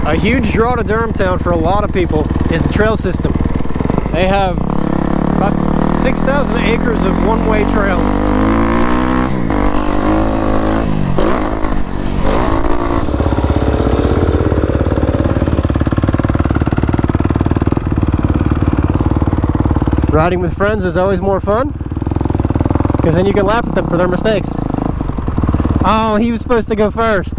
A huge draw to Durhamtown for a lot of people is the trail system. They have about 6,000 acres of one-way trails. Riding with friends is always more fun, because then you can laugh at them for their mistakes. Oh, he was supposed to go first.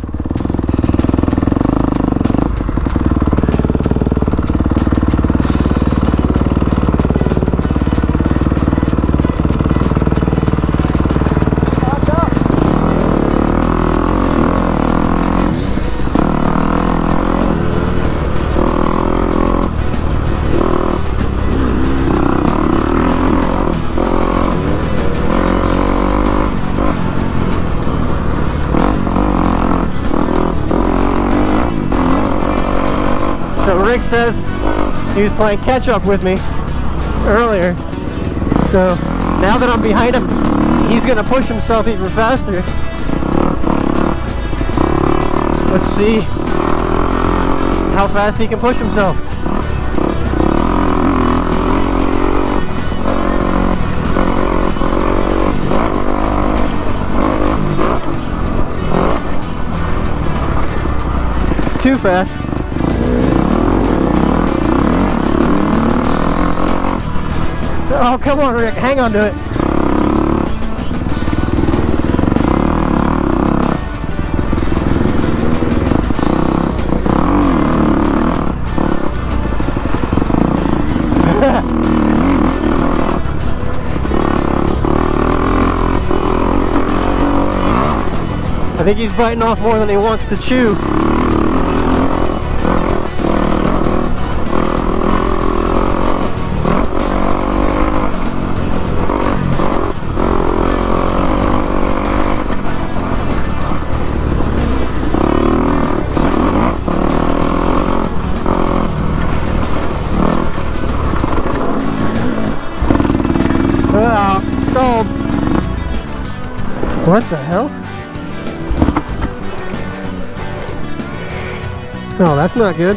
So Rick says he was playing catch up with me earlier. So now that I'm behind him, he's gonna push himself even faster. Let's see how fast he can push himself. Too fast. Oh, come on, Rick. Hang on to it. I think he's biting off more than he wants to chew. Stalled. What the hell? Oh, that's not good.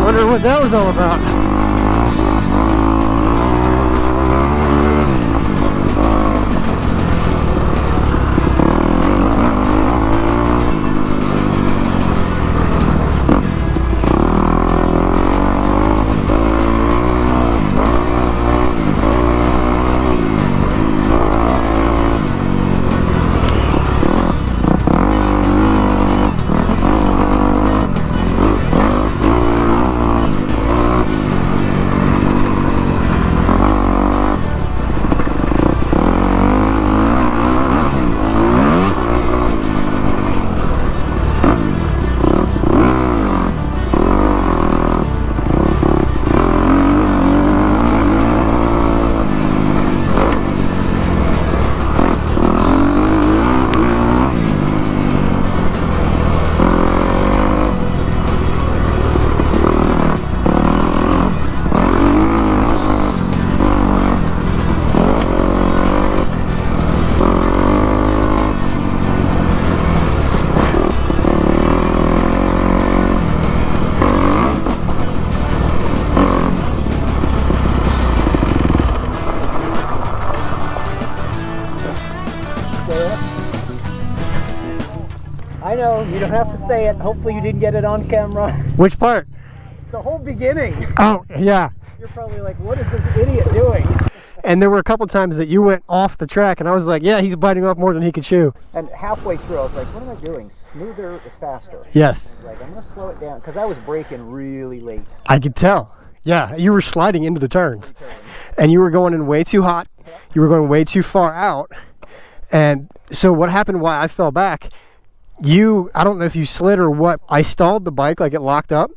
Wonder what that was all about. I know, you don't have to say it. Hopefully you didn't get it on camera. Which part? The whole beginning. Oh, yeah. You're probably like, what is this idiot doing? And there were a couple times that you went off the track, and I was like, yeah, he's biting off more than he could chew. And halfway through, I was like, what am I doing? Smoother is faster. Yes. Like, I'm going to slow it down, because I was braking really late. I could tell. Yeah, you were sliding into the turns. And you were going in way too hot. You were going way too far out. And so what happened, why I fell back, I don't know if you slid or what, I stalled the bike, like it locked up.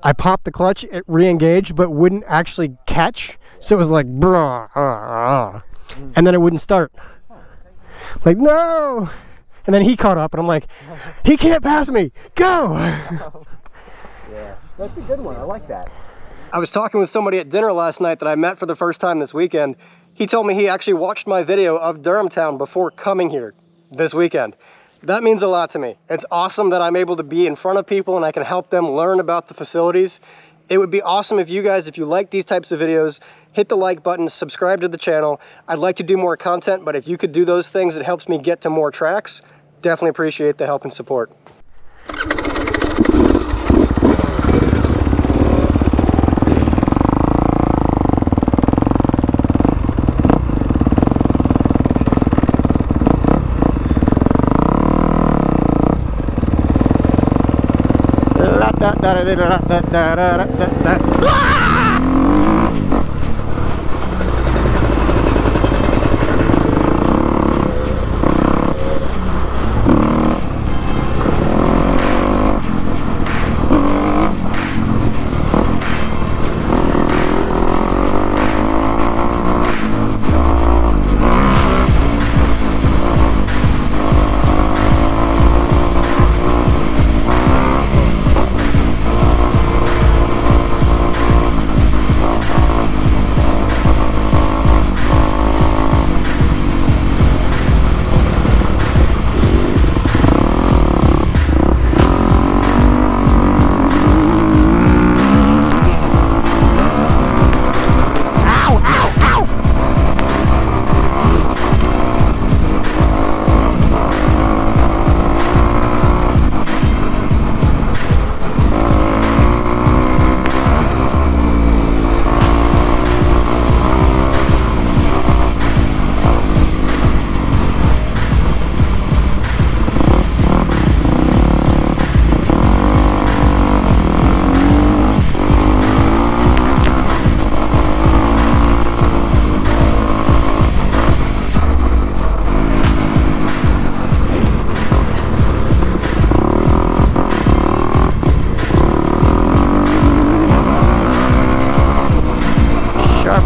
I popped the clutch, it re-engaged, but wouldn't actually catch. So it was like, and then it wouldn't start. Like, no! And then he caught up, and I'm like, he can't pass me, go! Yeah, that's a good one, I like that. I was talking with somebody at dinner last night that I met for the first time this weekend. He told me he actually watched my video of Durhamtown before coming here this weekend. That means a lot to me. It's awesome that I'm able to be in front of people and I can help them learn about the facilities. It would be awesome if you guys, if you like these types of videos, hit the like button, subscribe to the channel. I'd like to do more content, but if you could do those things, it helps me get to more tracks. Definitely appreciate the help and support.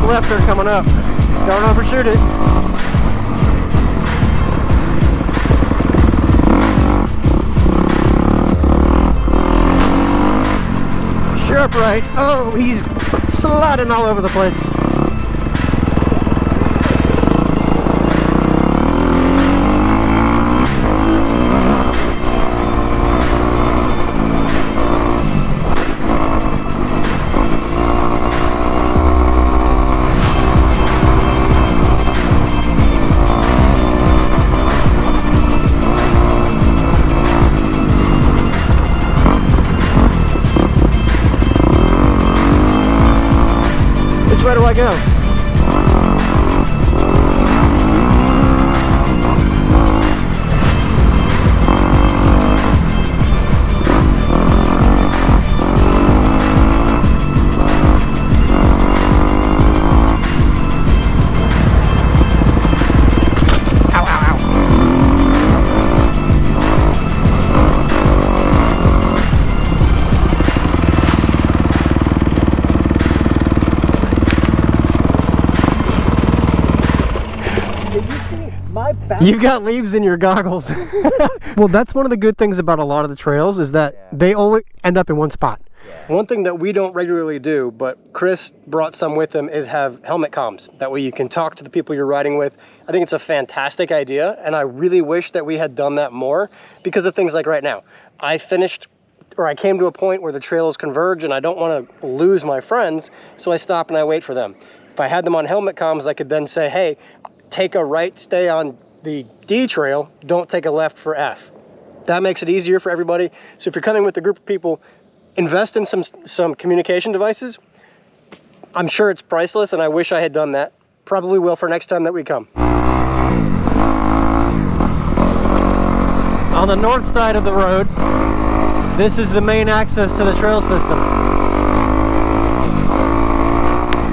Lefter coming up. Don't overshoot it. Sharp right. Oh, he's sliding all over the place. Where do I go? You've got leaves in your goggles. Well, that's one of the good things about a lot of the trails is that they only end up in one spot. One thing that we don't regularly do, but Chris brought some with him, is have helmet comms. That way you can talk to the people you're riding with. I think it's a fantastic idea, and I really wish that we had done that more because of things like right now. I came to a point where the trails converge and I don't want to lose my friends, so I stop and I wait for them. If I had them on helmet comms, I could then say, hey, take a right, stay on the D trail, don't take a left for F. That makes it easier for everybody. So if you're coming with a group of people, invest in some communication devices. I'm sure it's priceless and I wish I had done that. Probably will for next time that we come. On the north side of the road, this is the main access to the trail system.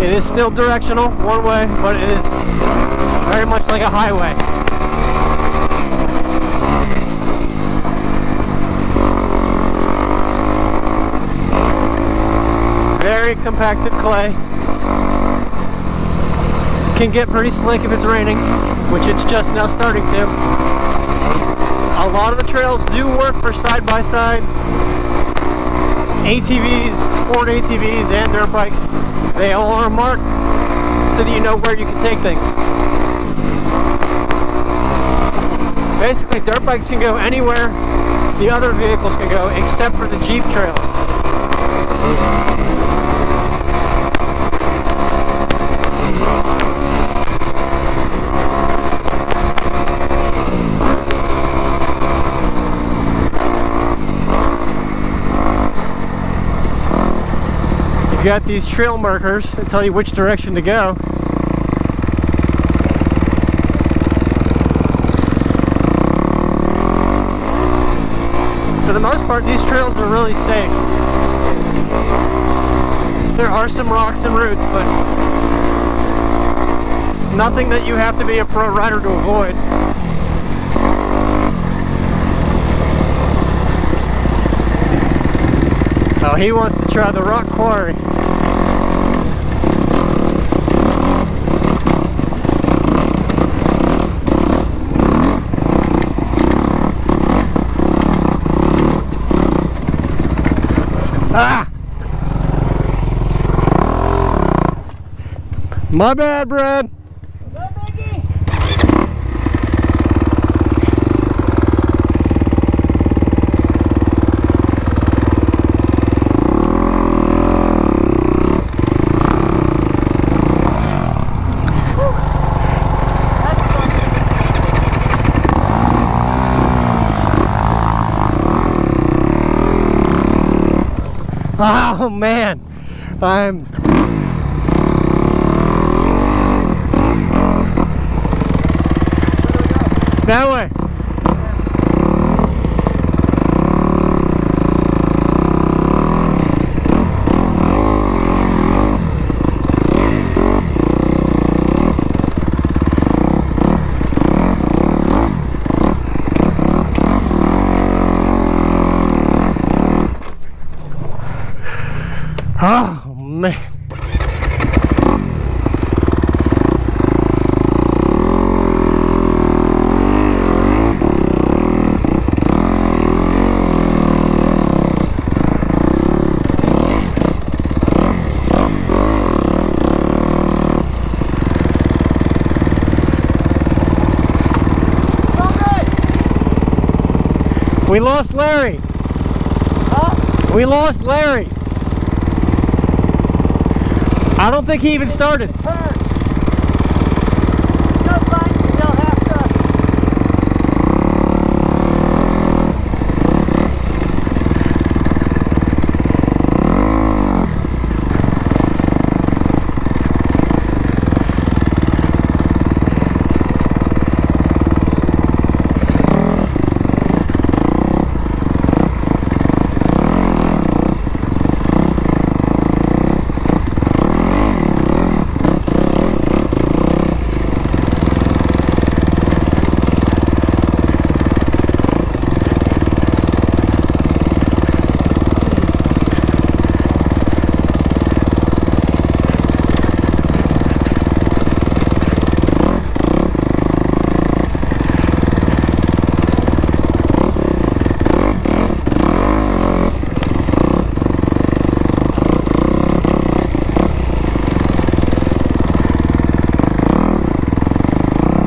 It is still directional, one way, but it is very much like a highway. Very compacted clay. Can get pretty slick if it's raining, which it's just now starting to. A lot of the trails do work for side-by-sides. ATVs, sport ATVs, and dirt bikes, they all are marked so that you know where you can take things. Basically, dirt bikes can go anywhere the other vehicles can go, except for the Jeep trails. You've got these trail markers that tell you which direction to go. For the most part, these trails are really safe. There are some rocks and roots, but nothing that you have to be a pro rider to avoid. Oh, he wants to try the rock quarry. Ah! My bad, Brad. No biggie. Oh man, I'm that way. Oh man. We lost Larry. Huh? We lost Larry. I don't think he even started. Turn. No fun. You'll have to.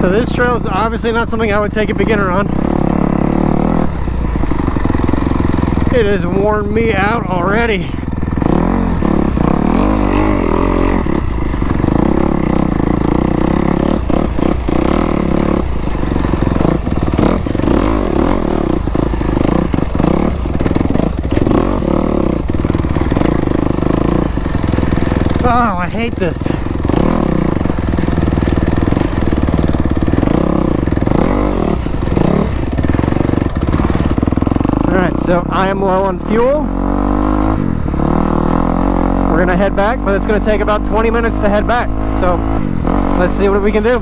So this trail is obviously not something I would take a beginner on. It has worn me out already. Oh, I hate this. Alright, so I am low on fuel. We're gonna head back, but it's gonna take about 20 minutes to head back. So let's see what we can do.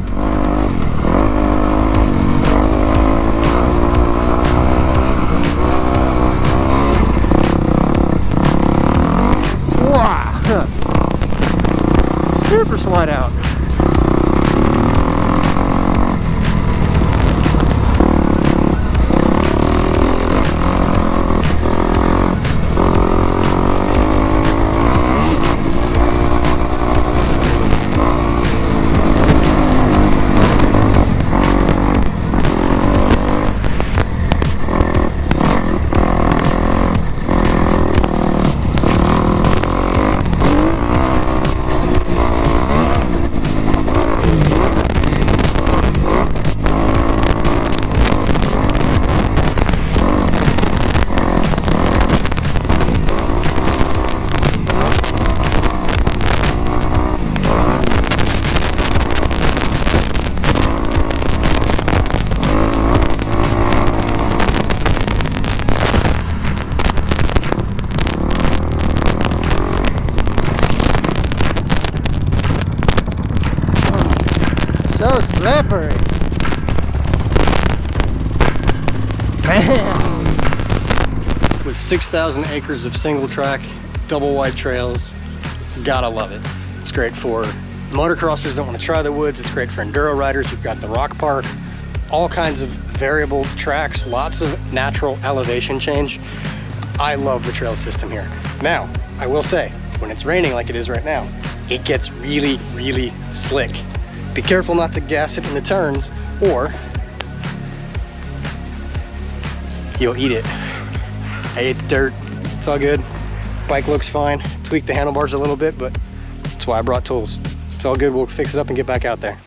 Wow! Super slide out. So slippery. Man. With 6,000 acres of single track, double wide trails, gotta love it. It's great for motocrossers that want to try the woods. It's great for enduro riders. You've got the rock park, all kinds of variable tracks, lots of natural elevation change. I love the trail system here. Now, I will say, when it's raining like it is right now, it gets really, really slick. Be careful not to gas it in the turns, or you'll eat it. I ate the dirt. It's all good. Bike looks fine. Tweak the handlebars a little bit, but that's why I brought tools. It's all good. We'll fix it up and get back out there.